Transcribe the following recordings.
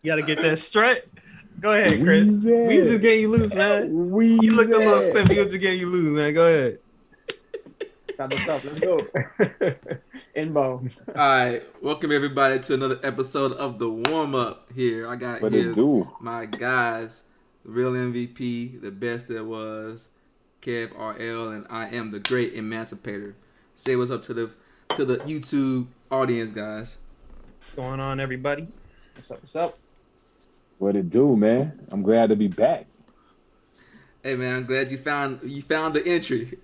You gotta get that strut. Go ahead, Chris. We was just getting you loose, man. You looked a little stiff. We was just getting you loose, man. Go ahead. Stop the stuff. Let's go. Inbound. All right, welcome everybody to another episode of the Warmup. Here, I got What here it do? my guys, the real MVP, the best there was, Kev RL, and I am the great emancipator. Say what's up to the YouTube audience, guys. What's going on, everybody? What's up? What's up? What it do, man? I'm glad to be back. Hey man, I'm glad you found the entry.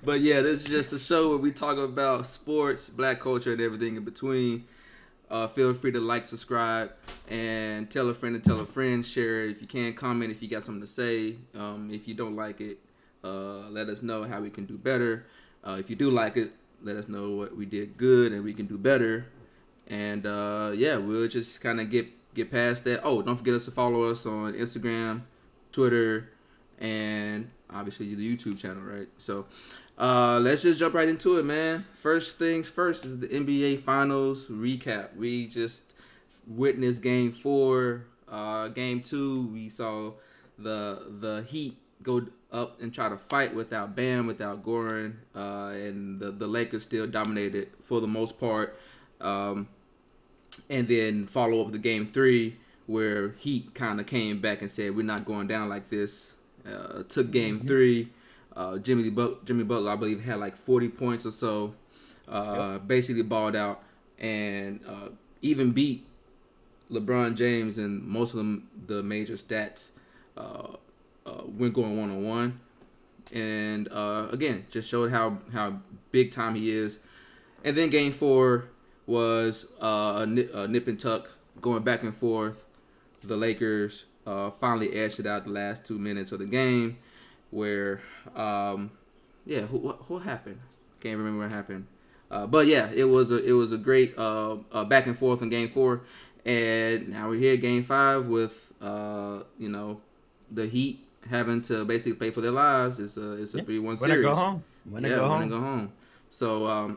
But yeah, this is just a show where we talk about sports, black culture, and everything in between. Feel free to like, subscribe, and tell a friend to tell a friend. Share it if you can. Comment if you got something to say. If you don't like it, let us know how we can do better. If you do like it, let us know what we did good and we can do better. And yeah, we'll just kind of get past that. Oh, don't forget us to follow us on Instagram, Twitter, and obviously the YouTube channel, right? So let's just jump right into it, man. First things first is the NBA Finals recap. We just witnessed Game 4. Game 2, we saw the Heat go up and try to fight without Bam, without Goran, and the Lakers still dominated for the most part. And then follow up the Game 3 where Heat kind of came back and said, we're not going down like this. Took Game 3. Jimmy Butler, I believe, had like 40 points or so. Basically balled out and even beat LeBron James in most of the major stats when going one-on-one. And again, just showed how big time he is. And then Game 4 was a nip and tuck, going back and forth. The Lakers finally edged it out the last 2 minutes of the game, where what happened? Can't remember what happened. But yeah, it was a great back and forth in Game 4, and now we're here Game 5 with the Heat having to basically pay for their lives. It's a 3-1 series. When I go home. When I go home. So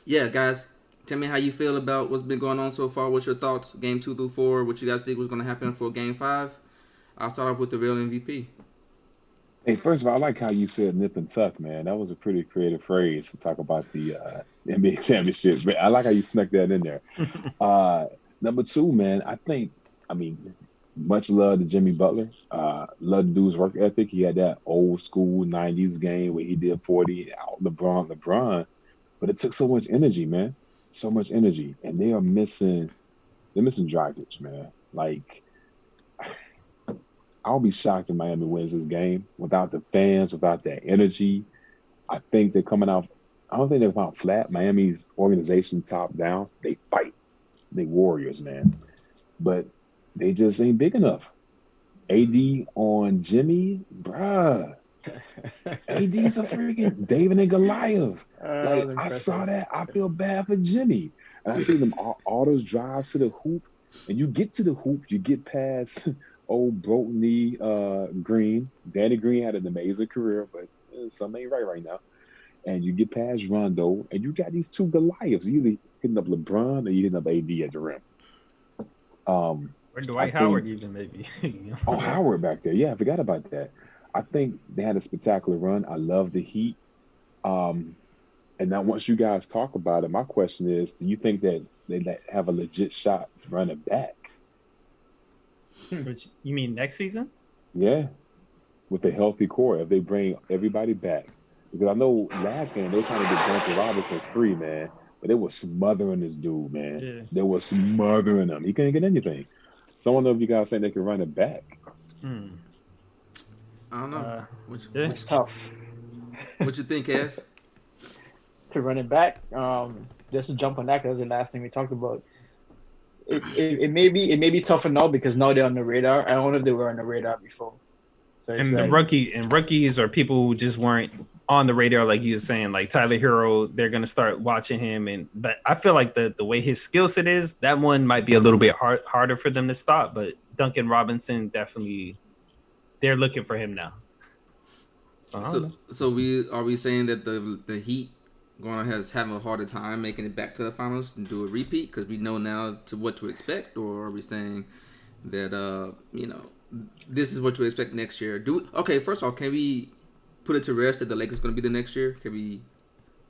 yeah, guys, tell me how you feel about what's been going on so far. What's your thoughts? Game 2 through 4. What you guys think was going to happen for Game 5? I'll start off with the real MVP. Hey, first of all, I like how you said nip and tuck, man. That was a pretty creative phrase to talk about the NBA championship. But I like how you snuck that in there. Number 2, man, much love to Jimmy Butler. Love the dude's work ethic. He had that old school 90s game where he did 40 out LeBron. But it took so much energy, man. So much energy. And they're missing Dragic, man. Like, I'll be shocked if Miami wins this game without the fans, without that energy. I think they're coming out. I don't think they're coming out flat. Miami's organization top down. They fight. They warriors, man. But they just ain't big enough. AD on Jimmy, bruh. AD's a freaking David and Goliath. I saw that. I feel bad for Jimmy. And I see them all those drives to the hoop. And you get to the hoop, you get past old broke knee Green. Danny Green had an amazing career, but something ain't right now. And you get past Rondo, and you got these two Goliaths. You either hitting up LeBron or you hitting up AD at the rim. Or Dwight Howard even, maybe. Oh, Howard back there. Yeah, I forgot about that. I think they had a spectacular run. I love the Heat. And now once you guys talk about it, my question is, do you think that they have a legit shot running back? Which, you mean next season? Yeah, with a healthy core, if they bring everybody back. Because I know last game they were trying to get Duncan Robinson free, man. But they were smothering this dude, man. Yeah. They were smothering him. He couldn't get anything. So I don't know if you guys think they can run it back. I don't know. It's tough. What you think, Kev? To run it back, just to jump on that, because the last thing we talked about. It may be tougher now because now they're on the radar. I don't know if they were on the radar before. So and the rookies are people who just weren't on the radar, like you were saying, like Tyler Hero. They're gonna start watching him, but I feel like the way his skill set is, that one might be a little bit harder for them to stop. But Duncan Robinson, definitely, they're looking for him now. So we saying that the Heat having a harder time making it back to the finals and do a repeat because we know now to what to expect, or are we saying that this is what to expect next year? Okay, first off, can we put it to rest that the Lakers going to be the next year? Can we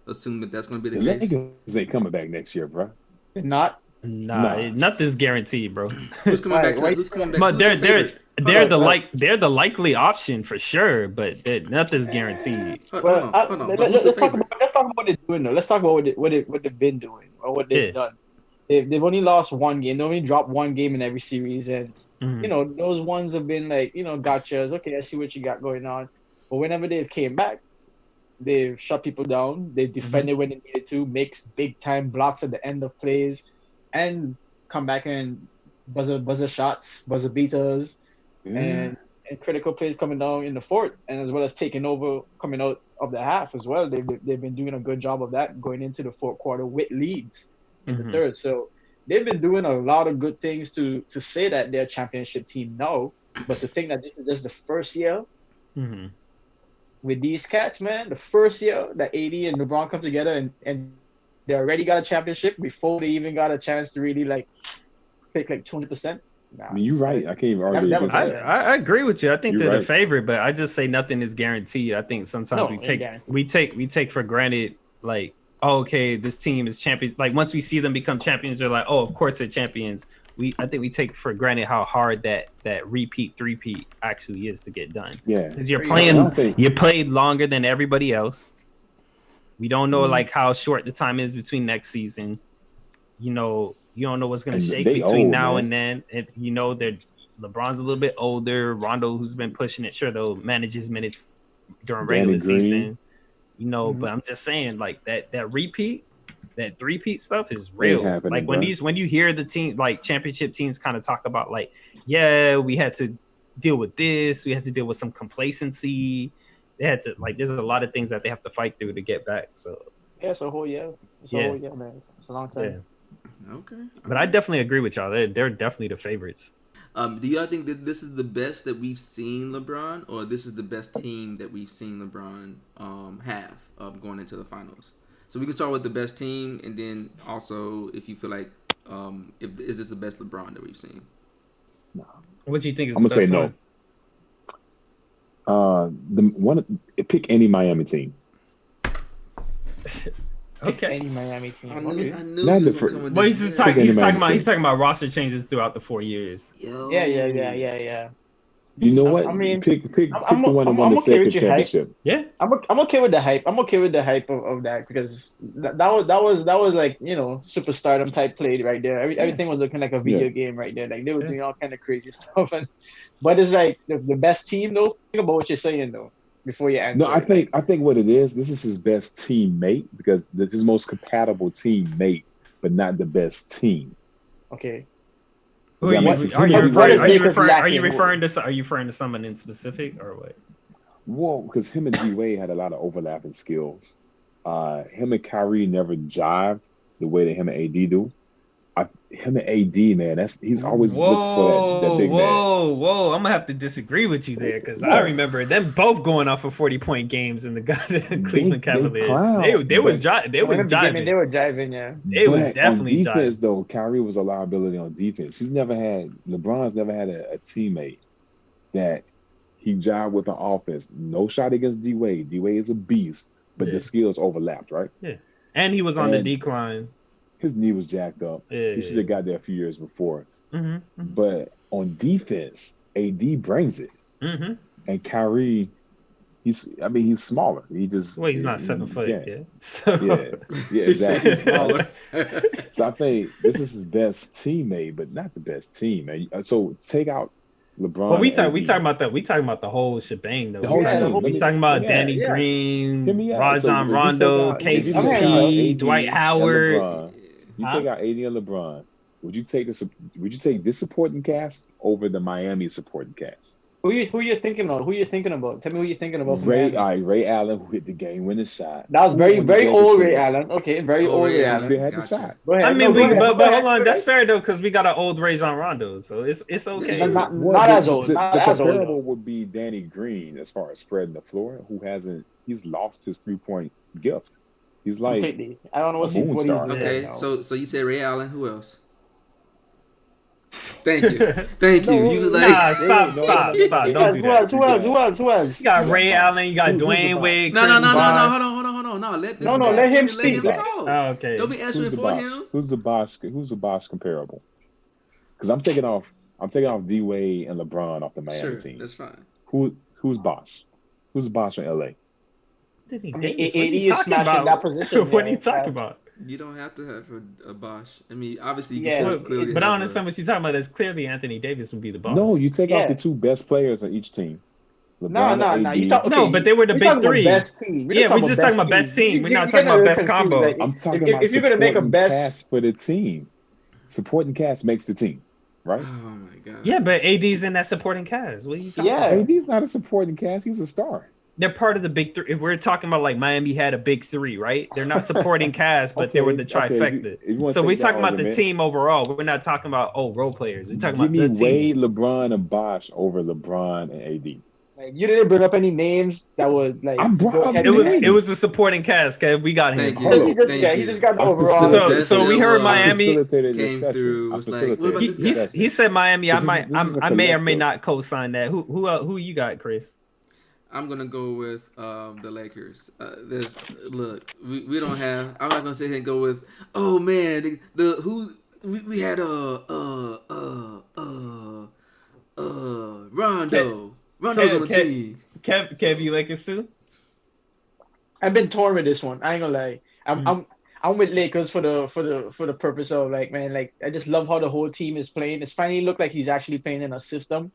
assume that that's going to be the case? Lakers ain't coming back next year, bro. Not. Nah, nothing's guaranteed, bro. Who's coming back? Who's coming back? They're the likely option for sure, but nothing's guaranteed. Well, let's talk about what they're doing though. Let's talk about what they've been doing or what they've done. They've only lost one game. They only dropped one game in every series, and those ones have been like gotchas. Okay, I see what you got going on. But whenever they've came back, they've shut people down. They've defended when they needed to, makes big time blocks at the end of plays, and come back and buzzer shots, buzzer beaters. And critical plays coming down in the fourth, and as well as taking over coming out of the half as well. They've been doing a good job of that going into the fourth quarter with leads in the third. So they've been doing a lot of good things to say that they're a championship team now. But to think that this is just the first year with these cats, man, the first year that AD and LeBron come together and they already got a championship before they even got a chance to really pick 200%. Nah. I mean, you're right. I can't even argue with that. I agree with you. I think You're they're right. the favorite, but I just say nothing is guaranteed. I think sometimes we take for granted okay, this team is champions. Like once we see them become champions, they're like, oh, of course they're champions. I think we take for granted how hard that repeat actually is to get done. Yeah, because you played longer than everybody else. We don't know how short the time is between next season. You don't know what's going to shake between now and then. LeBron's a little bit older. Rondo, who's been pushing it, sure, they'll manage his minutes during regular season. But I'm just saying, that repeat, that three-peat stuff is real. When you hear the team, championship teams kind of talk about, we had to deal with this. We had to deal with some complacency. They had to, there's a lot of things that they have to fight through to get back. So yeah, it's a whole year. Man. It's a long time. Yeah. Okay. But I definitely agree with y'all. They're definitely the favorites. Do y'all think that this is the best that we've seen LeBron, or this is the best team that we've seen LeBron have going into the finals? So we can start with the best team, and then also if you feel like is this the best LeBron that we've seen? No. What do you think is I'm the gonna best say no. Pick any Miami team. Okay. Any Miami team. I knew Okay. you were coming But this he's way. talking about roster changes throughout the 4 years. Yo. Yeah. You know what? I mean, pick the one that I'm won the okay with second your hype. championship. Yeah. I'm okay with the hype. I'm okay with the hype of that because that was superstardom type play right there. Everything was looking like a video game right there. They were doing all kind of crazy stuff. But it's the best team though. Think about what you're saying though before you answer. No, I think what it is. This is his best teammate because this is his most compatible teammate, but not the best team. Okay. Are you referring to someone in specific or what? Well, because him and D-Wade had a lot of overlapping skills. Him and Kyrie never jived the way that him and AD do. Him and AD, man, he's always looked for that big man. Whoa! I'm gonna have to disagree with you there because I remember them both going off for 40-point games in the Cleveland Cavaliers. They were jiving. They were jiving, yeah. They was definitely on defense, jiving. though. Kyrie was a liability on defense. LeBron's never had a teammate that he jived with an offense. No shot against D-Wade. D-Wade is a beast, but the skills overlapped, right? Yeah, and he was on the decline. His knee was jacked up. Yeah, he should have got there a few years before. Mm-hmm. But on defense, AD brings it. Mm-hmm. And Kyrie, he's smaller. He's not 7 foot. Yeah, exactly. He's smaller. So I think this is his best teammate, but not the best team. Man. So take out LeBron. Well, we talking about the whole shebang though. We talking about Danny Green, Rajon Rondo, KCP, Dwight Howard. You take out AD and LeBron. Would you take this supporting cast over the Miami supporting cast? Who you thinking of? Who you thinking about? Tell me who you thinking about. Ray Allen, who hit the game-winning shot. That was very old Ray Allen. Okay, very old Ray Allen. They had the shot. Go ahead. I mean, but hold on, that's fair though, because we got an old Rajon Rondo, so it's okay. Not as old. The Not as comparable old. would be Danny Green as far as spreading the floor, he's lost his 3-point gift. He's like completely. I don't know a what he's moon doing star. right Okay, now. so you said Ray Allen. Who else? Thank you. Thank you. No, You was Nah, like stop. Don't do that. Who else? You got Ray Allen, you got Who's the Dwayne boss? Wade, no. Chris Hold Bosh. on. No, let this No, man let him finish, let speak. him Who's talk. Oh, okay. Don't be Who's answering the for boss? him. Who's the boss? Who's the boss comparable? Because I'm taking off D Wade and LeBron off the Miami Sure, team. that's fine. Who's boss? Who's the boss in LA? Anthony I mean, Davis, what are AD you is talking smashing about? that position. What are you yeah. talking about? You don't have to have a Bosch. I mean, obviously you Yeah, can still but clearly But I have don't understand what you're talking about. It's clearly Anthony Davis would be the boss. No, you take off Yeah. the two best players on each team. No. LeBron and AD. You talk, okay, No, but they were the we're big talking about three. Best team. Yeah, we're just talking about best team. We're not You're talking about getting a best little confused, combo. like, I'm talking about if you're gonna make a supporting best, cast for the team. Supporting cast makes the team, right? Oh my god. Yeah, but AD's in that supporting cast. What are you talking about? yeah. AD's not a supporting cast. He's a star. They're part of the big three. If we're talking about like Miami had a big three, right? They're not supporting cast, but they were the Okay, trifecta. if you wanna So we're take that talking about the argument, team overall. We're not talking about role players. We're talking Give about me the team. Wade, LeBron, and Bosh over LeBron and AD. Like, you didn't bring up any names that was like. I'm brought up It was names. it was the supporting cast. Cause we got him. Thank Hold you. on. Thank He you. just got the I overall. facilitated- So we heard Miami came through, was like, what about He, this he, guy? he said Miami. I This is- might. this is a I may or may collective. not co-sign that. Who you got, Chris? I'm gonna go with the Lakers. Look, we don't have. I'm not gonna sit here and go with. Oh man, we had Rondo. Rondo's on the team. Kev, you Lakers too? I've been torn with this one. I ain't gonna lie. I'm with Lakers for the purpose of like, man, like I just love how the whole team is playing. It's finally looked like he's actually playing in a system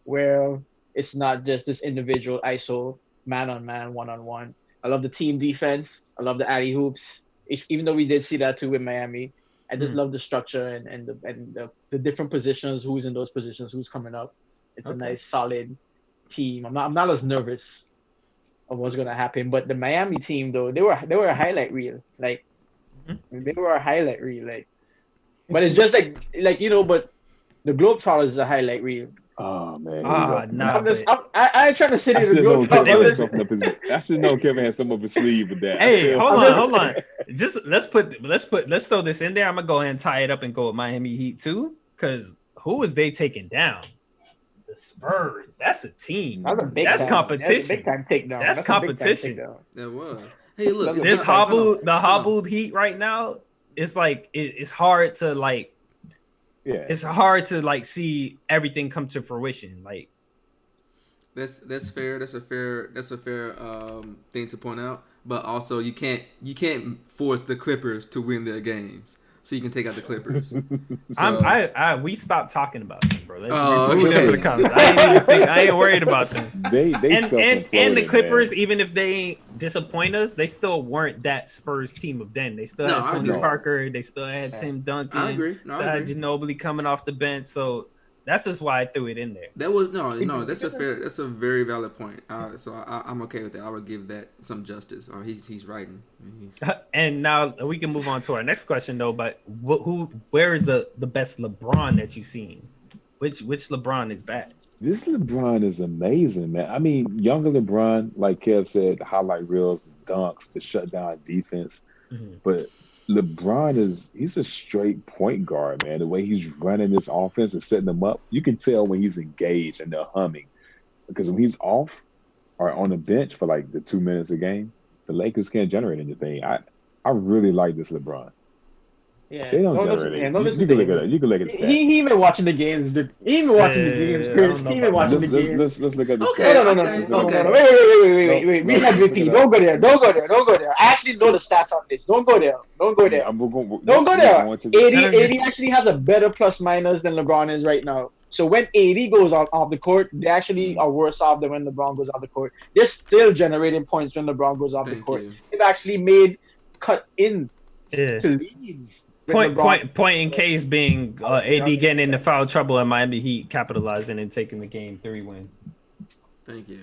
where it's not just this individual ISO man on man, 1-on-1. I love the team defense. I love the alley hoops. Even though we did see that too with Miami, I just love the structure and the different positions, who's in those positions, who's coming up. It's a nice solid team. I'm not as nervous of what's gonna happen. But the Miami team though, they were a highlight reel. Like they were a highlight reel. Like, but it's just like you know, but the Globetrotters is a highlight reel. Oh man. I ain't trying to sit in the Globetrotters. I should know Kevin had some up his sleeve with that. Hey, hold on. Just let's throw this in there. I'm gonna go ahead and tie it up and go with Miami Heat too, because who was they taking down? The Spurs. That's a team. That's competition. That's a big time takedown. That's competition. That was. Hey, look, This hobbled Heat right now. It's like it's hard to like. Yeah. It's hard to like see everything come to fruition. Like that's fair. That's a fair thing to point out. But also, you can't force the Clippers to win their games. So you can take out the Clippers. So, we stopped talking about them, bro. Okay. I ain't worried about them. They and the Clippers, man. Even if they disappoint us, they still weren't that Spurs team of then. They still had Tony Parker. They still had Tim Duncan. I agree. I agree. Ginobili coming off the bench. So that's just why I threw it in there. That was no. That's a very valid point. So I'm okay with that. I would give that some justice. He's writing. And now we can move on to our next question though. But where is the best LeBron that you've seen? Which LeBron is back? This LeBron is amazing, man. I mean, younger LeBron, like Kev said, the highlight reels, the dunks, the shutdown defense. Mm-hmm. But LeBron he's a straight point guard, man. The way he's running this offense and setting them up, you can tell when he's engaged and they're humming. Because when he's off or on the bench for like the 2 minutes a game, the Lakers can't generate anything. I really like this LeBron. Yeah, they don't generate anything. You can look at it. You can look at it. He been watching the games. He been watching the games. He been watching the games. Let's look at the Okay. Wait. We not repeat. Don't go there. I actually know the stats on this. Don't go there. Don't go there. AD actually has a better plus minus than LeBron is right now. So when AD goes off the court, they actually are worse off than when LeBron goes off the court. They're still generating points when LeBron goes off the court. They've actually made cut in to leads. Point in case being AD getting into foul trouble and Miami Heat capitalizing and taking the game 3-win. Thank you.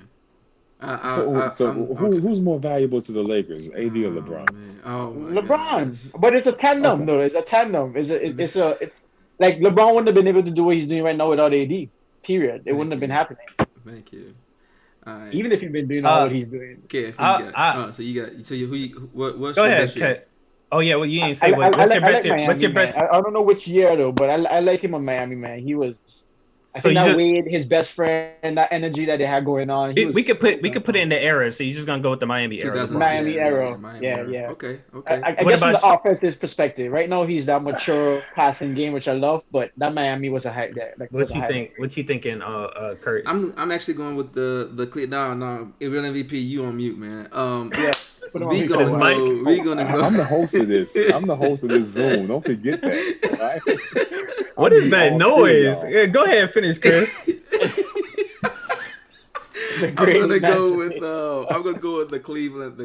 Who's more valuable to the Lakers, AD or LeBron? LeBron, but it's a tandem though. It's a tandem. It's like LeBron wouldn't have been able to do what he's doing right now without AD. Period. It wouldn't have been happening. Thank you. All right. Even if he's been doing all what he's doing. Kev, who you got? What's Go your ahead, best year? Kat. Oh yeah, well you didn't say I what's like your best year? Miami, What's your man. best? I don't know which year though, but I like him on Miami, man. He was. I So think you that just- Wade, his best friend, that energy that they had going on. We could put it in the era. So you're just gonna go with the Miami era. 2000, Miami yeah, era. Miami Yeah, era. yeah. Okay. I What guess about from the offensive perspective, right now he's that mature passing game, which I love. But that Miami was a high. What you think? What you thinking, Kurt? I'm actually going with the clip. No, real MVP. You on mute, man. Yeah. We gonna go. We gonna go. I'm the host of this. I'm the host of this Zoom. Don't forget that. Right? What is that noise? Yeah, go ahead and finish, Chris. I'm gonna go with the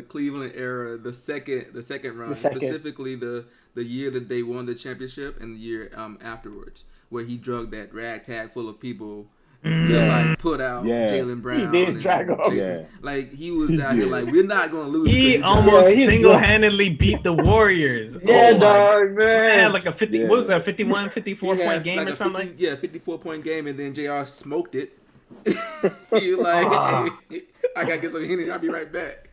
Cleveland era, the second run, specifically the year that they won the championship and the year afterwards, where he drugged that ragtag full of people to like put out Jaylen Brown. He did drag him. Yeah. Like he was out here like, we're not gonna lose. He almost single-handedly beat the Warriors. Yeah, dog, man. Had like a 50. What was that? 51, 54 point game like or something. 54-point game, and then JR smoked it. You like, hey, I gotta get some Henny. I'll be right back.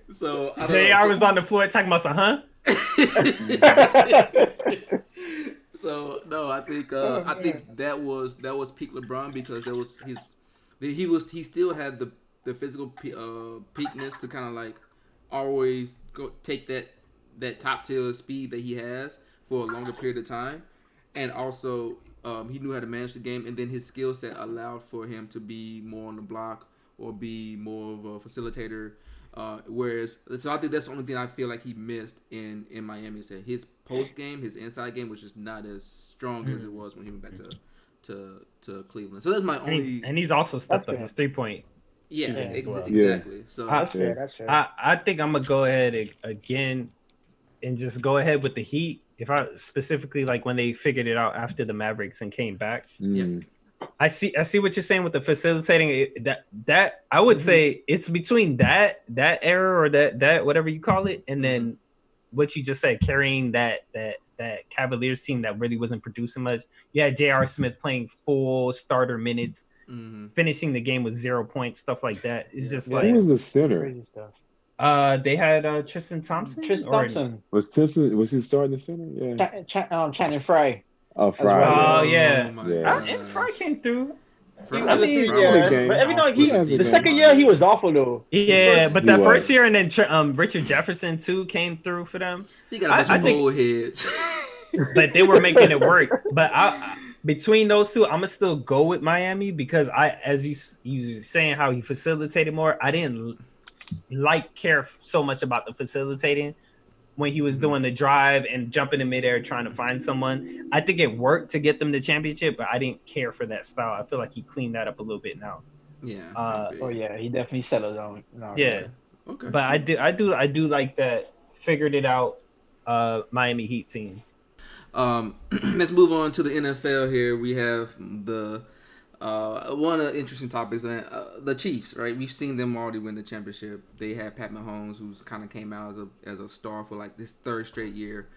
So I don't know. JR was on the floor talking about some, So no, I think that was peak LeBron, because he still had the physical peakness to kind of like always go take that top tier speed that he has for a longer period of time, and also he knew how to manage the game, and then his skill set allowed for him to be more on the block or be more of a facilitator. So I think that's the only thing I feel like he missed in Miami. Is that his post game, his inside game was just not as strong as it was when he went back to Cleveland. So that's my only. And he's also stepped up his 3-point. Yeah, well. exactly. So That's fair. I think I'm gonna go ahead again and just go ahead with the Heat. If I specifically like when they figured it out after the Mavericks and came back. I see what you're saying with the facilitating. That I would say it's between that era or that whatever you call it, and then what you just said, carrying that Cavaliers team that really wasn't producing much. You had J.R. Smith playing full starter minutes, finishing the game with 0 points, stuff like that. It's just like, who was the center? Crazy stuff. They had Tristan Thompson. Was he starting the center? Yeah. Channing Frye. Oh, Friday. Oh yeah. God. And Fry came through. But every night the second year he was awful though. Yeah, but that first year, and then Richard Jefferson too came through for them. He got a bunch of old heads. But they were making it work. But between those two, I'm gonna still go with Miami, because as you saying how he facilitated more, I didn't care so much about the facilitating when he was doing the drive and jumping in midair trying to find someone. I think it worked to get them the championship, but I didn't care for that style. I feel like he cleaned that up a little bit now. Yeah. He definitely settled down. Yeah. Okay. But I do like that figured it out Miami Heat team. Let's move on to the NFL here. We have the one of the interesting topics, the Chiefs, right? We've seen them already win the championship. They had Pat Mahomes, who's kind of came out as a star for like this third straight year,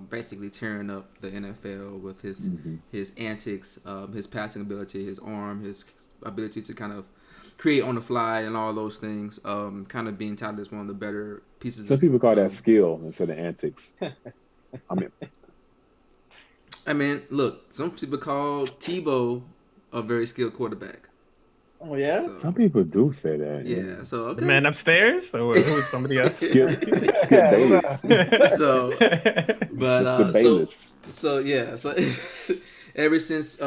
basically tearing up the NFL with his antics, his passing ability, his arm, his ability to kind of create on the fly and all those things, kind of being touted as one of the better pieces. Some people call that skill instead of antics. I mean, look, some people call Tebow a very skilled quarterback. Oh yeah. So, some people do say that. Yeah. So okay. The man upstairs, or who's somebody else? So, but so ever since since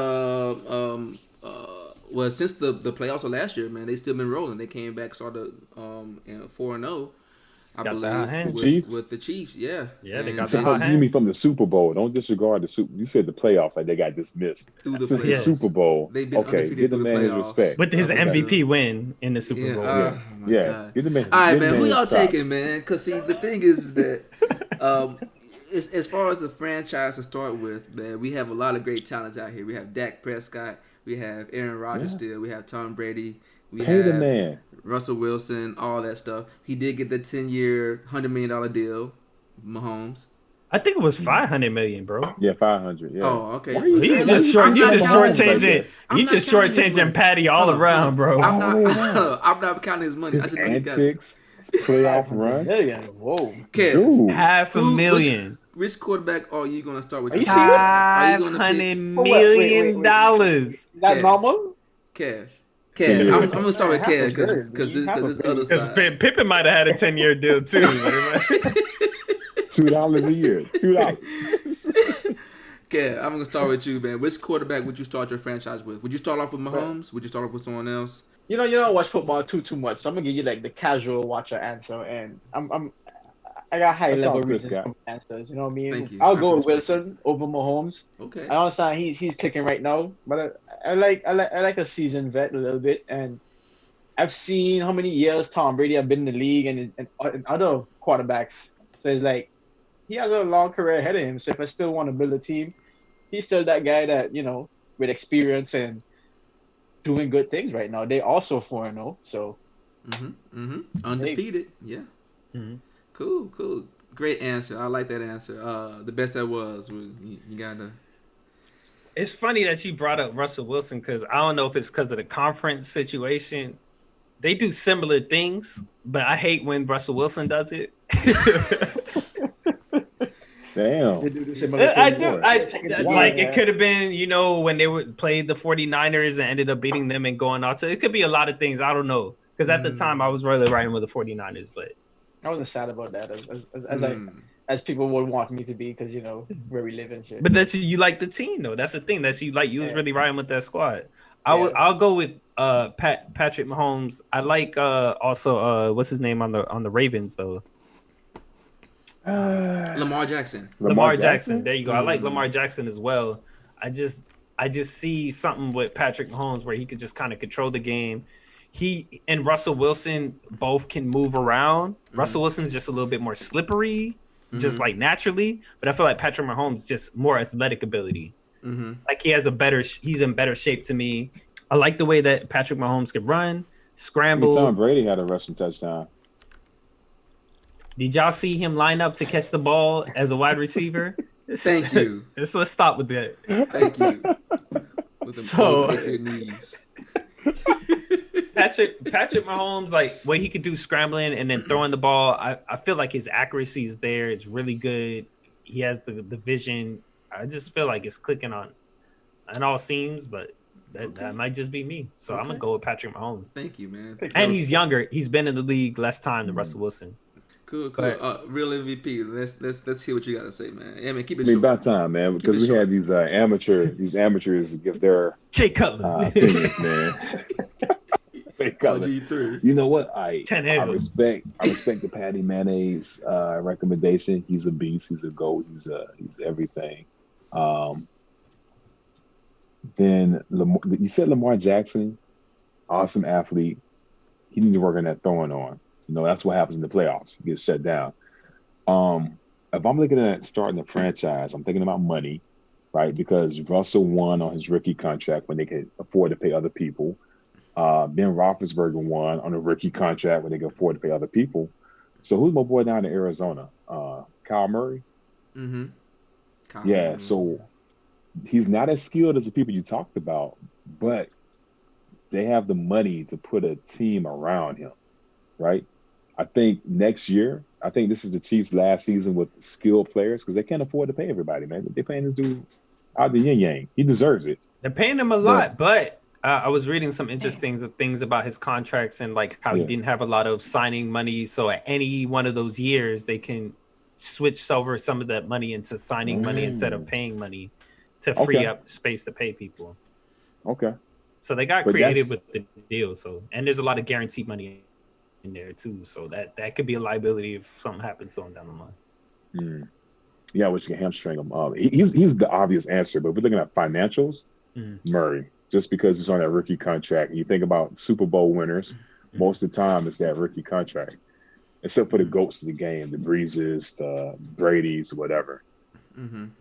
the playoffs of last year, man, they still been rolling. They came back, started 4-0. I believe with the Chiefs, yeah. Yeah, they got the hot hand. You mean from the Super Bowl? Don't disregard the Super. You said the playoffs, like they got dismissed. Through the playoffs. Super Bowl. They've been give the man his respect. With his MVP win in the Super Bowl. God. Give the man. All right, man. Who y'all taking, man? Because see, the thing is that as far as the franchise to start with, man, we have a lot of great talents out here. We have Dak Prescott. We have Aaron Rodgers still. We have Tom Brady. We Pay the have man. Russell Wilson, all that stuff. He did get the 10-year, $100 million deal, Mahomes. I think it was 500 million, bro. Yeah, 500. Yeah. Oh, okay. Why are you, You Man, why just you short, I'm you not just counting his like money. shortchanging, that? I'm you not just counting his shortchanging money. Patty all Hold on, around, bro. I'm All the way not. down. I'm not counting his money. His I should know he got it. antics, playoff 500 run. million. Whoa. Kev, Dude. Half a million. which quarterback are you gonna start with Are your you serious? franchise? Are you Five gonna pick hundred For what? million dollars. Is that Kev? normal? Kev. It Kev, is. I'm gonna start with Half a Kev billion, because B. Half a this other billion. Because side. Pippen might have had a 10-year deal too. But $2 a year. $2. Kev, I'm gonna start with you, man. Which quarterback would you start your franchise with? Would you start off with Right. Mahomes? Would you start off with someone else? You don't watch football too much, so I'm gonna give you like the casual watcher answer, and I got high That's level all Chris reasons got. for my answers. You know what I mean? Thank you. I'll I go with respect Wilson over Mahomes. Okay. I understand he's kicking right now, but I like a seasoned vet a little bit, and I've seen how many years Tom Brady have been in the league and other quarterbacks. So it's like he has a long career ahead of him. So if I still want to build a team, he's still that guy that with experience and doing good things right now. They also 4-0, so Undefeated. Yeah. Mhm. Cool. Great answer. I like that answer. The best that was. You gotta. it's funny that you brought up Russell Wilson because I don't know if it's because of the conference situation. They do similar things, but I hate when Russell Wilson does it. Damn. they do the similar I thing. do. It could have been, when they played the 49ers and ended up beating them and going out. So it could be a lot of things. I don't know. Because at the time, I was really riding with the 49ers. But I wasn't sad about that as people would want me to be because where we live and shit. But you like the team, though. That's the thing. You was really riding with that squad. I'll go with Patrick Mahomes. I like also what's his name on the Ravens though. Lamar Jackson. Lamar Jackson. There you go. I like Lamar Jackson as well. I just see something with Patrick Mahomes where he could just kind of control the game. He and Russell Wilson both can move around. Russell Wilson's just a little bit more slippery, just like naturally. But I feel like Patrick Mahomes just more athletic ability. Like he's in better shape to me. I like the way that Patrick Mahomes could run, scramble. Tom Brady had a rushing touchdown. Did y'all see him line up to catch the ball as a wide receiver? Thank you. Let's stop with that. Thank you. With them old Patriot knees. Patrick Mahomes, like what he could do scrambling and then throwing the ball, I feel like his accuracy is there. It's really good. He has the vision. I just feel like it's clicking on all seams, but that might just be me. So I'm gonna go with Patrick Mahomes. Thank you, man. And he's younger. He's been in the league less time than Russell Wilson. Cool. But, Real MVP. Let's hear what you gotta say, man. Yeah, man. Keep it I mean, short. about time, man, because we had these amateurs give their Jay Cutler. opinions, man. Jay Cutler. G3. You know what? I Ten heads. respect the Patty Mayonnaise recommendation. He's a beast. He's a goat. He's everything. Then you said Lamar Jackson, awesome athlete. He needs to work on that throwing arm. That's what happens in the playoffs. He gets shut down. If I'm looking at starting a franchise, I'm thinking about money, right? Because Russell won on his rookie contract when they could afford to pay other people. Ben Roethlisberger won on a rookie contract when they could afford to pay other people. So who's my boy down in Arizona? Kyle Murray? Yeah, so he's not as skilled as the people you talked about, but they have the money to put a team around him, right? I think next year, this is the Chiefs' last season with skilled players because they can't afford to pay everybody, man. They're paying this dude out the yin-yang. He deserves it. They're paying him a lot, but I was reading some interesting things about his contracts and like how he didn't have a lot of signing money. So at any one of those years, they can switch over some of that money into signing money instead of paying money to free up space to pay people. Okay. So they got creative with the deal. So and there's a lot of guaranteed money in there too. So that could be a liability if something happens to him down the line. Yeah, which can hamstring him. He's the obvious answer, but if we're looking at financials, Murray, just because he's on that rookie contract. And you think about Super Bowl winners, most of the time it's that rookie contract, except for the GOATs of the game, the Breezes, the Bradys, whatever.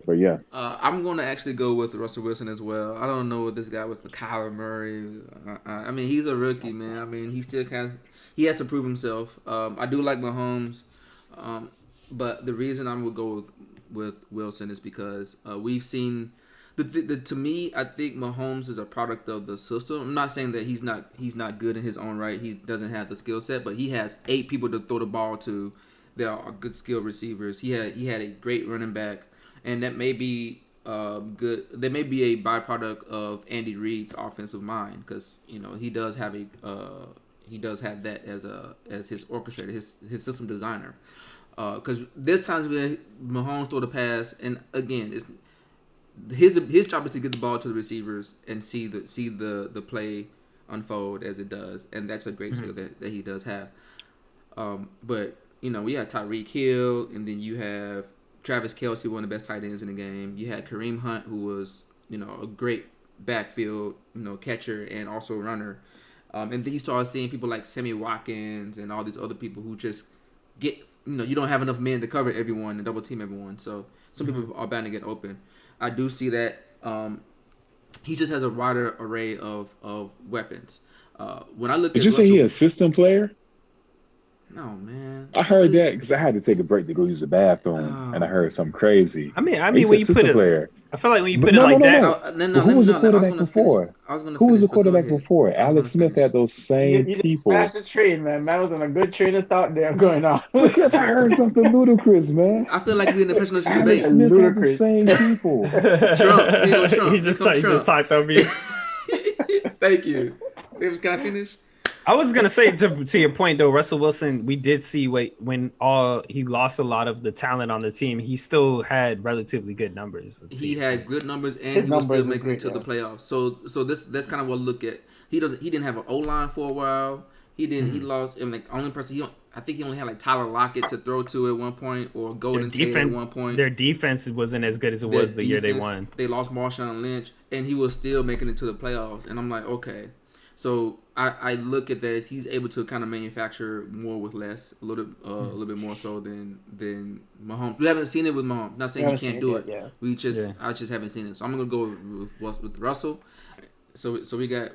But yeah. I'm going to actually go with Russell Wilson as well. I don't know what this guy with Kyler Murray. I mean, he's a rookie, man. I mean, he has to prove himself. I do like Mahomes, but the reason I'm going to go with Wilson is because we've seen to me, I think Mahomes is a product of the system. I'm not saying that he's not good in his own right. He doesn't have the skill set, but he has 8 people to throw the ball to. They are good skill receivers. He had a great running back, and that may be good. That may be a byproduct of Andy Reid's offensive mind, because he does have that as his orchestrator, his system designer. Because there's times when Mahomes throw the pass, and again, it's his job is to get the ball to the receivers and see the play unfold as it does, and that's a great skill that he does have. But we had Tyreek Hill, and then you have Travis Kelce, one of the best tight ends in the game. You had Kareem Hunt, who was a great backfield catcher and also runner. And then you start seeing people like Sammy Watkins and all these other people who just get you don't have enough men to cover everyone and double team everyone. So some people are bound to get open. I do see that he just has a wider array of weapons. When I look Did at you Russell, say he a system player? no, man. I heard that because I had to take a break to go use the bathroom, and I heard something crazy. I mean, He's when a you put system it, player. I feel like when you put No, it like no, that, no. Who was the quarterback before? I was gonna Who was finish, the but go quarterback ahead. before? I was Alex gonna Smith finish. had those same You people. smashed the train, man. Man was on a good train of thought there going on. Because I heard something ludicrous, man. I feel like we're in the presidential Alex debate. Smith had the Ludicrous. same people. Trump. Here go Trump. he Here just comes Trump. talked over you. Thank you. Can I finish? I was gonna say to your point though, Russell Wilson, we did see when he lost a lot of the talent on the team, he still had relatively good numbers. He had good numbers, and His he was numbers still were making great, it to the yeah. playoffs. So that's kind of what I look at. He didn't have an O line for a while. He didn't. He lost. And only person I think he only had Tyler Lockett to throw to at one point, or Golden Tate at one point. Their defense wasn't as good as it was the year they won. They lost Marshawn Lynch, and he was still making it to the playoffs. And I'm like, okay. So I look at that. He's able to kind of manufacture more with less, a little bit more so than Mahomes. We haven't seen it with Mahomes. Not saying he can't do it. Yeah. I just haven't seen it. So I'm gonna go with Russell. So we got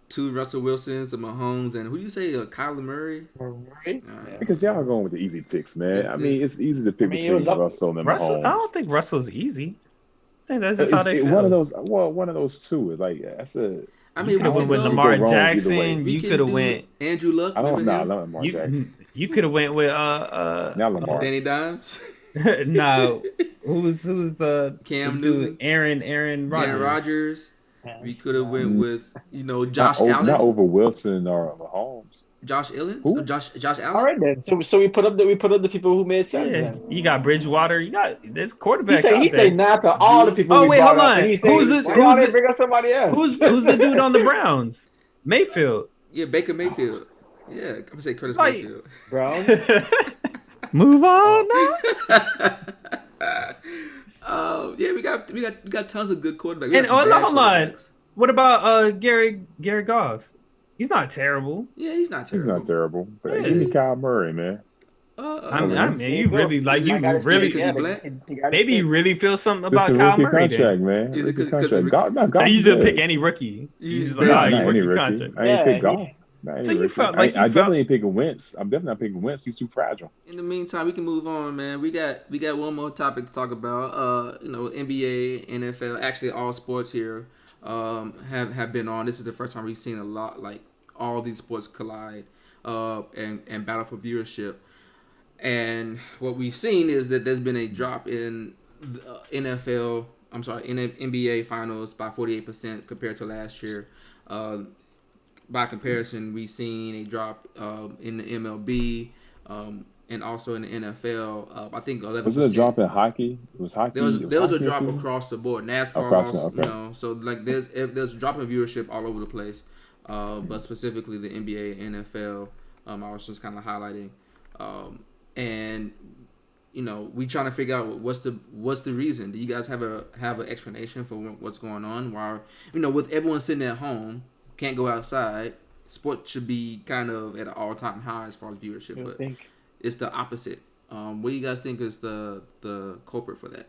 2 Russell Wilsons, a Mahomes, and who you say, Kyler Murray? Right? Alright. Because y'all are going with the easy picks, man. I mean, it's easy to pick it was between up- Russell and Russell, I Mahomes. don't think Russell's easy. I think that's just how they feel. One of those two is like that's a. I You mean, could have we went can with go- Lamar go wrong either way. Jackson. we You can could have do went. Andrew Luck. I don't remember know him? Lamar Jackson. You could have went with Not Lamar. Danny Dimes, no. Who's Cam the dude? Newton, Aaron Rodgers. Aaron Rodgers. Yeah. We could have went with Josh not Allen. Not over Wilson or Mahomes. Josh Allen. Who? Josh Allen. All right then. So we put up the people who made sense. Yeah, Then. you got Bridgewater. You got this He quarterback say out he there. say nah to all the people. Oh, we wait, brought hold up, on. and he say, Who's why the- y'all didn't bring up somebody else? Who's the dude on the Browns? Mayfield. Yeah, Baker Mayfield. Yeah, I'm gonna say Curtis Like- Mayfield. Brown? Move on now. Yeah, we got tons of good quarterbacks. We And got some bad hold on. quarterbacks. What about Gary Goff? He's not terrible. Yeah, he's not He's terrible. not terrible. But Yeah. give me Kyle Murray, man. I mean, you really black? maybe you really feel something It's about a Kyle rookie Murray. contract, Then. man. Is it Rookie 'cause contract. of- Goff So you just good. pick any rookie. He's He's basically- like, Not you any rookie rookie. contract. I ain't Yeah, pick Goff. Not any So you rookie. felt like you I felt- definitely ain't picking Wentz. I'm definitely not picking Wentz. He's too fragile. In the meantime, we can move on, man. We got one more topic to talk about. NBA, NFL, actually all sports here have been on. This is the first time we've seen a lot, like all these sports collide and battle for viewership. And what we've seen is that there's been a drop in the NBA finals by 48% compared to last year. By comparison, we've seen a drop in the MLB and also in the NFL. I think 11%. Was it a drop in hockey? Was hockey? There was a hockey drop too? across the board. NASCAR, Across, okay. so like there's a drop in viewership all over the place. But specifically the NBA, NFL, I was just kind of highlighting. And we trying to figure out what's the reason. Do you guys have an explanation for what's going on? Why with everyone sitting at home, can't go outside, sports should be kind of at an all-time high as far as viewership, but it's the opposite. What do you guys think is the culprit for that?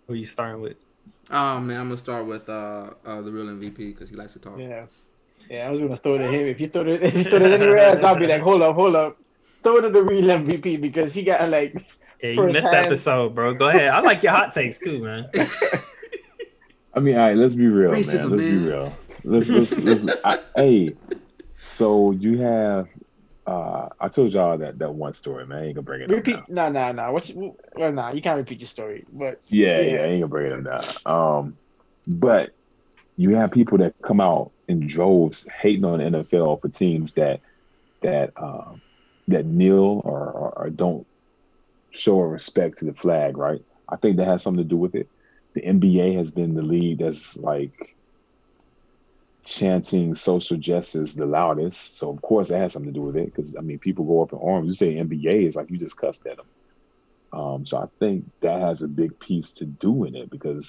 Who you starting with? Oh man, I'm gonna start with the real MVP because he likes to talk. Yeah, I was gonna throw it at him. If you throw it anywhere else, I'll be like, hold up. Throw it to the real MVP because he got like Yeah, you missed the episode, bro. Go ahead. I like your hot takes too, man. I mean, all right, let's be real, Racism, man. Let's be man. real. Hey, so you have I told y'all that one story, man. I ain't gonna bring it up now. No. Well, nah, you can't repeat your story. But Yeah, I ain't gonna bring it up now. But you have people that come out in droves hating on the NFL for teams that kneel or don't show a respect to the flag, right? I think that has something to do with it. The NBA has been the league that's like chanting social justice the loudest, so of course that has something to do with it. Because I mean, people go up in arms. You say NBA, is like you just cussed at them. So I think that has a big piece to do in it because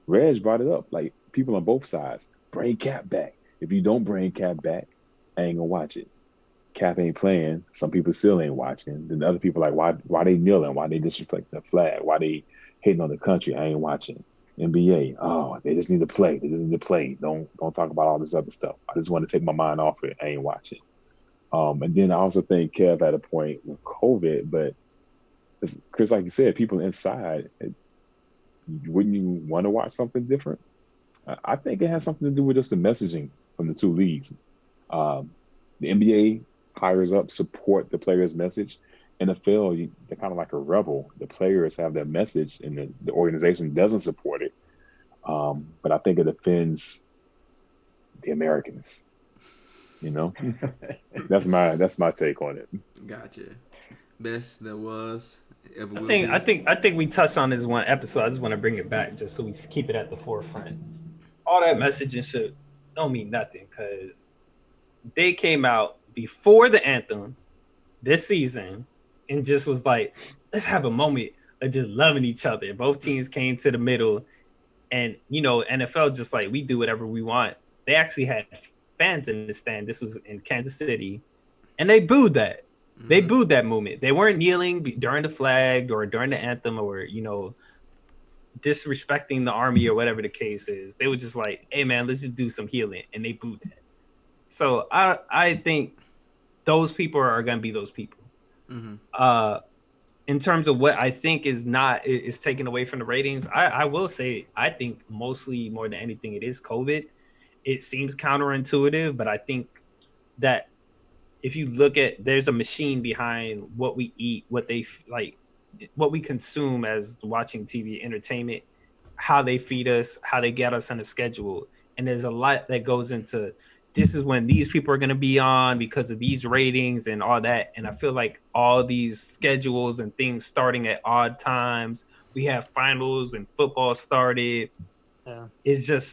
Reg brought it up. Like people on both sides, bring Cap back. If you don't bring Cap back, I ain't gonna watch it. Cap ain't playing. Some people still ain't watching. Then other people like, why they kneeling? Why they disrespecting the flag? Why they hating on the country? I ain't watching. NBA, oh, they just need to play. They just need to play. Don't talk about all this other stuff. I just want to take my mind off it. I ain't watching. And then I also think Kev had a point with COVID, but because like you said, people inside, wouldn't you want to watch something different? I think it has something to do with just the messaging from the two leagues. The NBA hires up, support the players' message. NFL, they're kind of like a rebel. The players have their message, and the organization doesn't support it. But I think it offends the Americans. You know, that's my take on it. Gotcha. Best there was ever will I be. think we touched on this one episode. I just want to bring it back just so we keep it at the forefront. All that messaging shit don't mean nothing because they came out before the anthem this season and just was like, let's have a moment of just loving each other. Both teams came to the middle, and NFL just like we do whatever we want. They actually had fans in the stand. This was in Kansas City, and they booed that. Mm-hmm. They booed that movement. They weren't kneeling during the flag or during the anthem or disrespecting the army or whatever the case is. They were just like, hey man, let's just do some healing, and they booed that. So I think those people are going to be those people. Mm-hmm. In terms of what I think is taken away from the ratings, I will say I think mostly more than anything it is COVID. It seems counterintuitive, but I think that if you look at, there's a machine behind what we eat, what they like, what we consume as watching TV entertainment, how they feed us, how they get us on a schedule, and there's a lot that goes into. This is when these people are going to be on because of these ratings and all that. And I feel like all these schedules and things starting at odd times. We have finals and football started. Yeah. It's just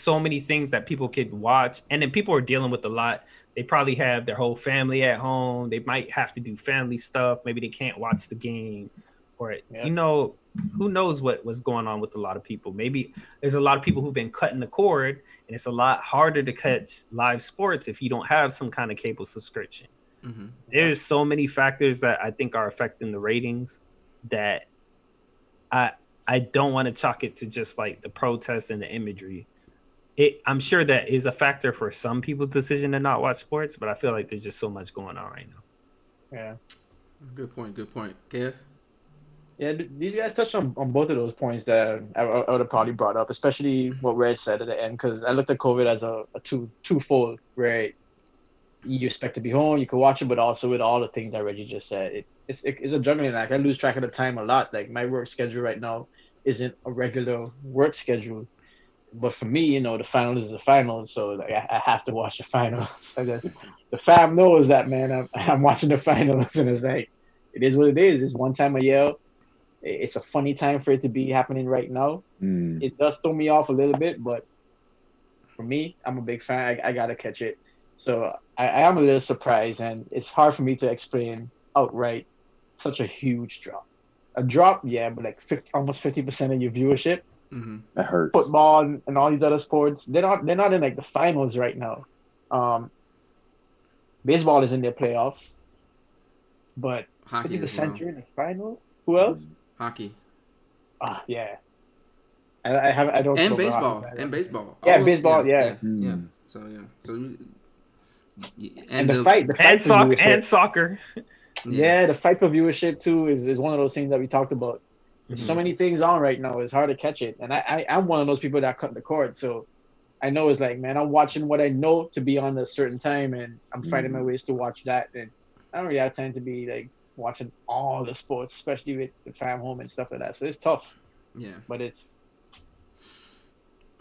so many things that people could watch. And then people are dealing with a lot. They probably have their whole family at home. They might have to do family stuff. Maybe they can't watch the game. Or, who knows what was going on with a lot of people. Maybe there's a lot of people who've been cutting the cord. And it's a lot harder to catch live sports if you don't have some kind of cable subscription. Mm-hmm. There's so many factors that I think are affecting the ratings that I don't want to chalk it to just like the protests and the imagery. I'm sure that is a factor for some people's decision to not watch sports, but I feel like there's just so much going on right now. Yeah. Good point. Kev? Yeah, these guys touched on both of those points that I would have probably brought up, especially what Red said at the end, because I looked at COVID as a twofold, where you expect to be home, you can watch it, but also with all the things that Reggie just said. It's a juggling act. I lose track of the time a lot. Like, my work schedule right now isn't a regular work schedule. But for me, the final is the final, so like, I have to watch the final. The fam knows that, man. I'm watching the finals, and it's like, it is what it is. It's one time a year. It's a funny time for it to be happening right now. It does throw me off a little bit, but for me, I'm a big fan. I gotta catch it. So I am a little surprised, and it's hard for me to explain outright such a huge drop. A drop, yeah, but like almost 50% of your viewership. Mm-hmm. That hurts. Football and all these other sports, they're not in like the finals right now. Baseball is in their playoffs, but hockey 50% in the finals. Who else? Hockey. Yeah. I don't. And baseball. And baseball. Yeah, baseball. Yeah. So yeah. So. And the fight and soccer. Yeah, the fight for viewership too is one of those things that we talked about. There's so many things on right now. It's hard to catch it, and I'm one of those people that cut the cord. So I know it's like, man, I'm watching what I know to be on a certain time, and I'm finding my ways to watch that. And I don't really have time to be like watching all the sports, especially with the fam home and stuff like that. So it's tough. Yeah. But it's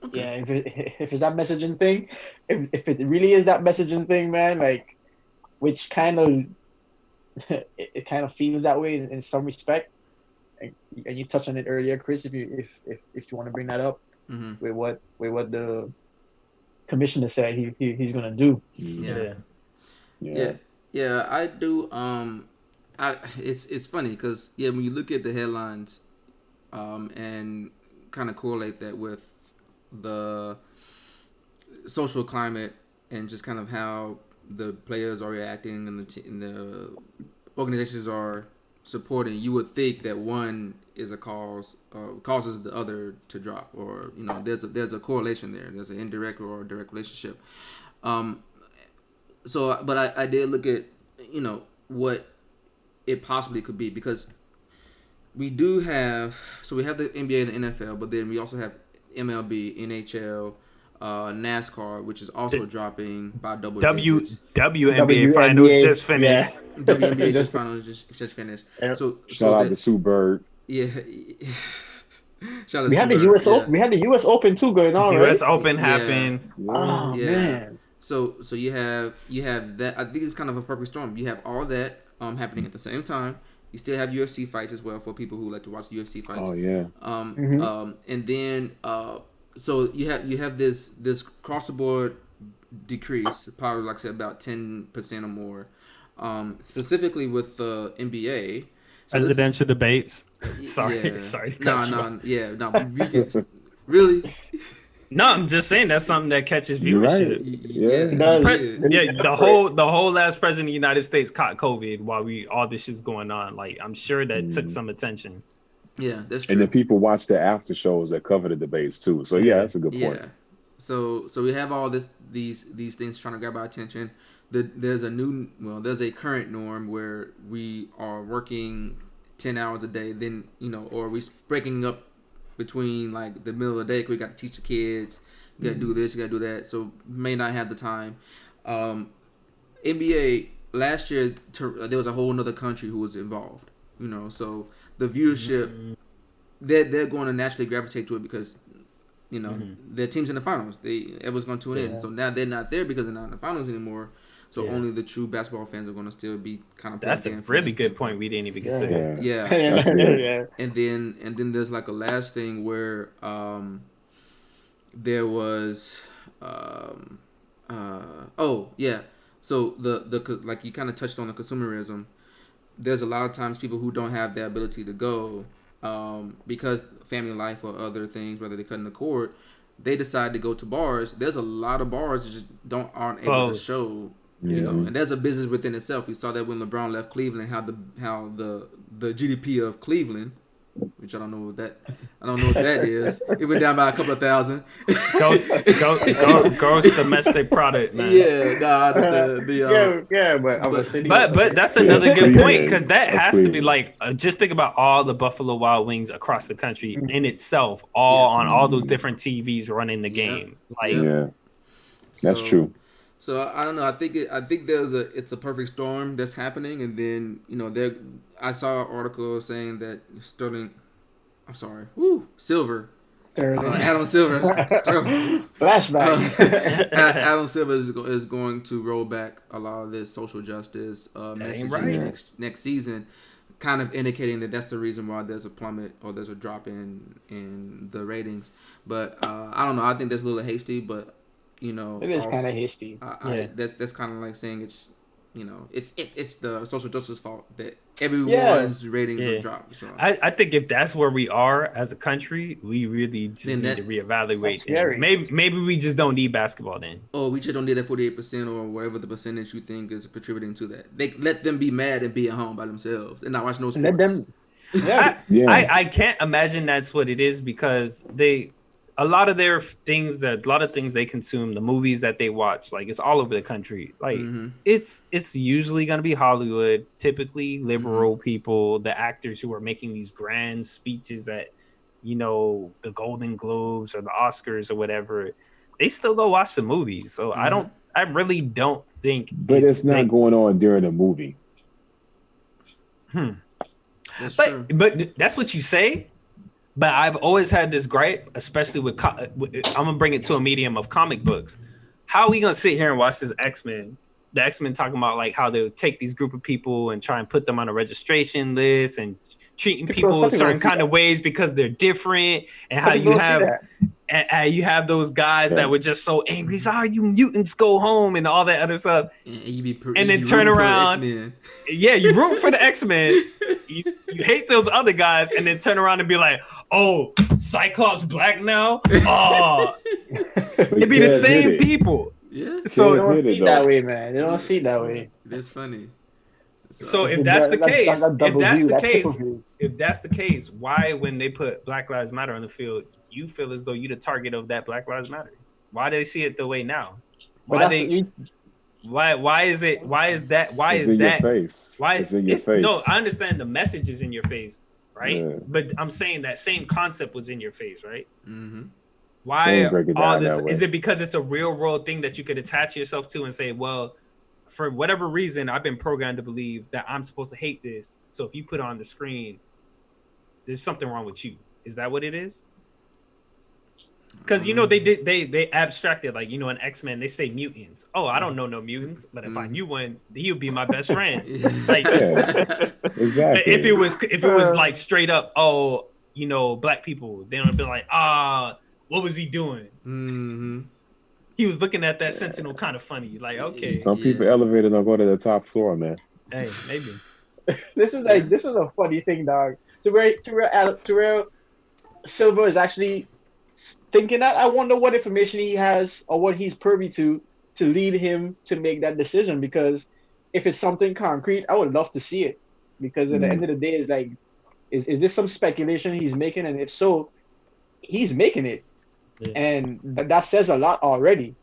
Okay. yeah, if it's that messaging thing, if it really is that messaging thing, man, like which kind of it kind of feels that way in some respect. And you touched on it earlier, Chris. If you want to bring that up with what the commissioner said he's gonna do. Yeah, I do. It's funny because when you look at the headlines, and kind of correlate that with the social climate and just kind of how the players are reacting and the organizations are supporting, you would think that one is a causes the other to drop, or there's a correlation there. There's an indirect or direct relationship. But I did look at what it possibly could be, because we have the NBA and the NFL, but then we also have MLB, NHL, NASCAR, which is also dropping by double digits. WNBA finals just finished. Yeah. WNBA just finished. So shout out to Sue Bird. Yeah. Shout out we to had Sue the Bird. US we had the US Open too going on, right? US Open happened. Oh man. So you have that. I think it's kind of a perfect storm. You have all that happening at the same time. You still have UFC fights as well for people who like to watch UFC fights. Oh yeah. And then so you have this cross the board decrease, probably like I said about 10% or more, specifically with the NBA. So presidential debates. Sorry. No. We can, really. No, I'm just saying that's something that catches You're viewership. right. Yeah, the whole last president of the United States caught COVID while all this shit's going on. Like, I'm sure that took some attention. Yeah, that's true. And then people watch the after shows that cover the debates too. So yeah, that's a good point. Yeah. So we have all these things trying to grab our attention. There's a current norm where we are working 10 hours a day, then or we breaking up between like the middle of the day, 'cause we got to teach the kids, you got to do this, you got to do that, so may not have the time. NBA last year, there was a whole nother country who was involved, so the viewership, they're going to naturally gravitate to it because their team's in the finals, everyone's going to tune in. So now they're not there because they're not in the finals anymore. So only the true basketball fans are going to still be kind of plugged in. That's a really good point we didn't even consider. Yeah. And then there's like a last thing where there was so the like you kind of touched on the consumerism. There's a lot of times people who don't have the ability to go because family life or other things, whether they're cutting the cord, they decide to go to bars. There's a lot of bars that just aren't able to show. And there's a business within itself. We saw that when LeBron left Cleveland, how the GDP of Cleveland, which I don't know what that is. It went down by a couple of thousand. Gross domestic product, man. Yeah, no, I understand. But that's another good point, because that has to be like just think about all the Buffalo Wild Wings across the country in itself, on all those different TVs running the game. That's true. So I don't know. I think it's a perfect storm that's happening, and then I saw an article saying that Silver, Adam Silver, Sterling, flashback. Adam Silver is going to roll back a lot of this social justice messaging next season, kind of indicating that that's the reason why there's a plummet or there's a drop in the ratings. But I don't know. I think that's a little hasty, but. It is kind of hasty. That's kind of like saying it's the social justice fault that everyone's ratings are dropped. So. I think if that's where we are as a country, we really just need to reevaluate. Maybe we just don't need basketball then. Oh, we just don't need that 48% or whatever the percentage you think is contributing to that. They let them be mad and be at home by themselves and not watch no sports. Let them. I can't imagine that's what it is, because a lot of things they consume, the movies that they watch, like it's all over the country. Like it's it's usually going to be Hollywood, typically liberal people, the actors who are making these grand speeches at, the Golden Globes or the Oscars or whatever. They still go watch the movies. So I really don't think. But it's not going on during a movie. That's But true. that's what you say. But I've always had this gripe, especially with I'm gonna bring it to a medium of comic books. How are we gonna sit here and watch this X-Men? The X-Men talking about like how they would take these group of people and try and put them on a registration list and treating people certain kind of ways because they're different, and how you have those guys that were just so angry. So, you mutants go home and all that other stuff. And then turn around. Yeah, you root for the X-Men. You hate those other guys, and then turn around and be like, oh, Cyclops black now? Oh, it'd be the same people. Yeah. So they don't see it that way, man. They don't see it that way. That's funny. So if that's the case, why when they put Black Lives Matter on the field, you feel as though you're the target of that Black Lives Matter? Why do they see it the way now? Why is it? Why is that? Why it's is in that? Your face. Why is it's in your face? No, I understand the message is in your face, right? Yeah. But I'm saying that same concept was in your face, right? Mm-hmm. Why all this? Is it because it's a real world thing that you could attach yourself to and say, well, for whatever reason, I've been programmed to believe that I'm supposed to hate this. So if you put it on the screen, there's something wrong with you. Is that what it is? Because they abstracted, like, in X-Men they say mutants. Oh, I don't know no mutants, but if I knew one, he would be my best friend. Like, exactly. If it was like straight up, black people, they would be like, what was he doing? Mm-hmm. He was looking at that Sentinel kind of funny. Like, okay. Some people elevated don't go to the top floor, man. Hey, maybe. This is a funny thing, dog. To where Silver is actually thinking that. I wonder what information he has or what he's privy to lead him to make that decision. Because if it's something concrete, I would love to see it. Because at the end of the day, it's like, is this some speculation he's making? And if so, he's making it. Yeah. And that says a lot already.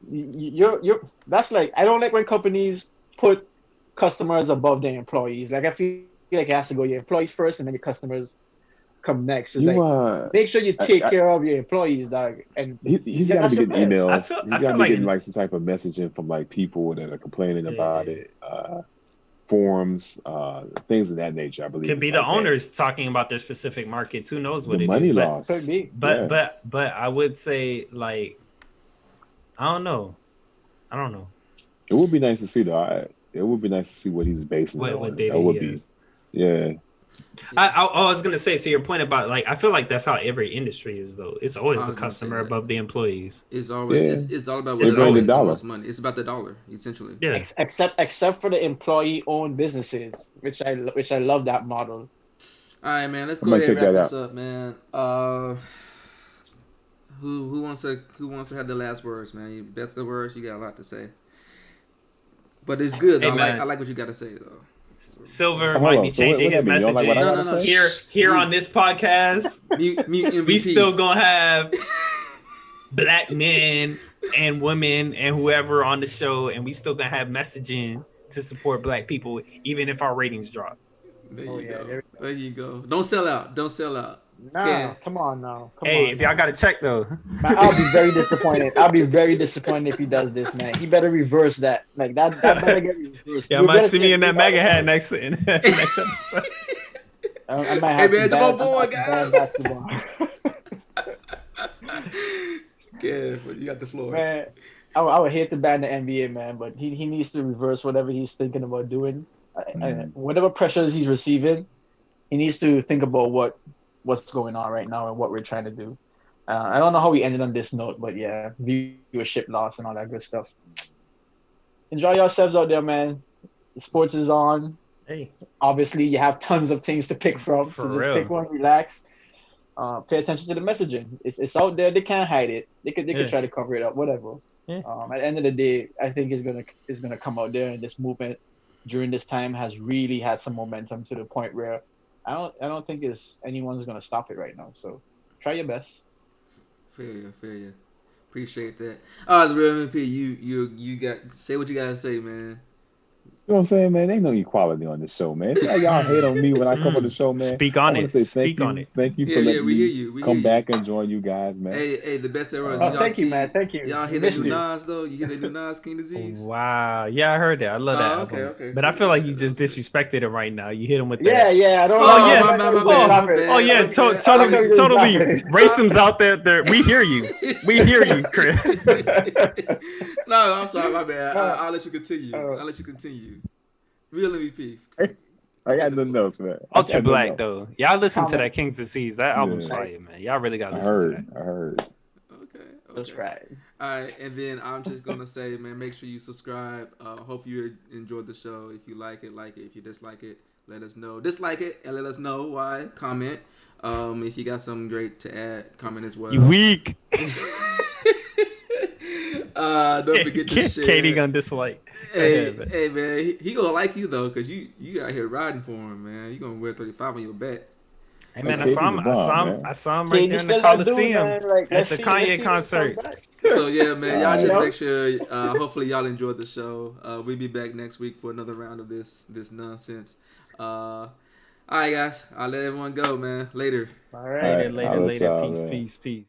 That's like, I don't like when companies put customers above their employees. Like, I feel like it has to go your employees first and then your customers come next. It's make sure you take care of your employees, dog. And he's got to be getting emails. He's got to be getting like some type of messaging from like people that are complaining about it. Forums, things of that nature. I believe could be the owners talking about their specific markets. Who knows what the it money is? Loss. Could be. But I would say, like, I don't know. It would be nice to see though. It would be nice to see what he's basing it on. That would be. Yeah. I was gonna say, to your point about, like, I feel like that's how every industry is though. It's always the customer above the employees. It's always it's all about what it always costs money. It's about the dollar, essentially. Yeah. Except for the employee-owned businesses, which I love that model. All right, man. Let's go ahead and wrap this up, man. Who wants to have the last words, man? Best of the words. You got a lot to say, but it's good. Hey, I like what you got to say though. Silver might be changing his message. Like no. Here on this podcast, we still gonna have black men and women and whoever on the show, and we still gonna have messaging to support black people, even if our ratings drop. There you go. Don't sell out. No, come on now. If y'all got to check though. Man, I'll be very disappointed. If he does this, man. He better reverse that. Like that better get reversed. Yeah, I might see me in that mega hat next episode. I might have it's my boy, guys. Yeah, you got the floor. Man, I would hate to ban the NBA, man, but he needs to reverse whatever he's thinking about doing. Whatever pressures he's receiving, he needs to think about what's going on right now and what we're trying to do. I don't know how we ended on this note, but yeah, viewership loss and all that good stuff. Enjoy yourselves out there, man. The sports is on. Hey. Obviously, you have tons of things to pick from. For so real. Just pick one, relax. Pay attention to the messaging. It's out there. They can't hide it. They could try to cover it up, whatever. Yeah. At the end of the day, I think it's gonna come out there, and this movement during this time has really had some momentum to the point where I don't think anyone's gonna stop it right now. So try your best. Feel you. Appreciate that. The real MVP, you got say what you gotta say, man. You know what I'm saying, man? Ain't no equality on this show, man. See how y'all hate on me when I come on the show, man. Speak on I it. want to say Speak on it. thank you Yeah, for yeah, letting we hear me you. We come hear back you. and join you guys, man. Hey, the best ever is Oh, y'all thank you, see, man. Thank you. y'all We hear that missed new you. Nas though? You hear that new Nas King Disease? Wow. Yeah, I heard that. I love that album. Okay. But Cool. I feel like Yeah, you that just was great. disrespected it right now. You hit him with Yeah, that. yeah. I don't. Oh, yeah. my bad. Oh yeah, totally. Racism's out there. We hear you. We hear you, Chris. No, I'm sorry, my bad. I'll let you continue. Real MVP. I got nothing else, man. Ultra Black though. Y'all listen to Comment. that King's Disease. That album's Yeah. fire, man. Y'all really gotta I listen to that. heard. Okay. That's right. All right, and then I'm just gonna say, man, make sure you subscribe. Hope you enjoyed the show. If you like it, like it. If you dislike it, let us know. Dislike it and let us know why. Comment. If you got something great to add, comment as well. You weak. Don't forget to share. Katie gonna dislike. Hey man, he gonna like you though, cause you out here riding for him, man. You gonna wear 35 on your back. Hey man, Okay, I saw him right there in the Katie Coliseum like, at the Kanye concert. So yeah, man, y'all should Yeah. make sure. Hopefully, y'all enjoyed the show. We'll be back next week for another round of this nonsense. All right, guys, I'll let everyone go, man. Later. All right. Later. Peace. Peace.